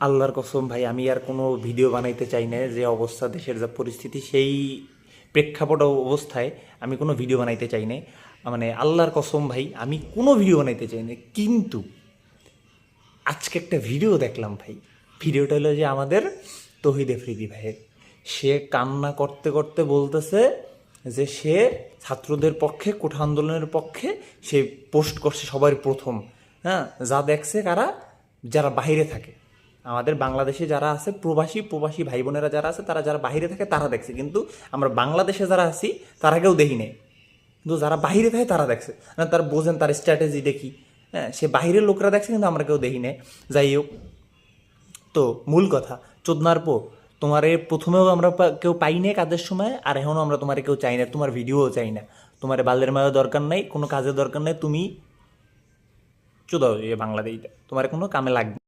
আল্লাহর কসম ভাই, আমি আর কোনো ভিডিও বানাইতে চাই না। যে অবস্থা, দেশের যা পরিস্থিতি, সেই প্রেক্ষাপট অবস্থায় আমি কোনো ভিডিও বানাইতে চাই না। মানে আল্লাহর কসম ভাই, আমি কোনো ভিডিও বানাইতে চাই না। কিন্তু আজকে একটা ভিডিও দেখলাম ভাই। ভিডিওটা হলো যে আমাদের তহিদ এফ্রিদি ভাইয়ের। সে কান্না করতে করতে বলতেছে যে সে ছাত্রদের পক্ষে, কোঠা আন্দোলনের পক্ষে সে পোস্ট করছে সবার প্রথম। হ্যাঁ, যা দেখছে কারা? যারা বাইরে থাকে, আমাদের বাংলাদেশে যারা আছে, প্রবাসী প্রবাসী ভাই বোনেরা যারা আছে, তারা যারা বাইরে থাকে তারা দেখছে, কিন্তু আমরা বাংলাদেশে যারা আছি তারা কেউ দেখি নেই। কিন্তু যারা বাইরে থাকে তারা দেখছে না, তারা বোঝেন তার স্ট্র্যাটেজি দেখি। হ্যাঁ, সে বাইরের লোকরা দেখছে কিন্তু আমরা কেউ দেখি নেই। যাই হোক, তো মূল কথা, চোদনার পো, তোমারে প্রথমেও আমরা কেউ পাই না কাজের সময়, আর এখনও আমরা তোমার কেউ চাই না, তোমার ভিডিওও চাই না। তোমার বালের মায়ও দরকার নাই, কোনো কাজের দরকার নাই, তুমি চোদাও এ বাংলাদেশে, তোমার কোনো কামে লাগবে।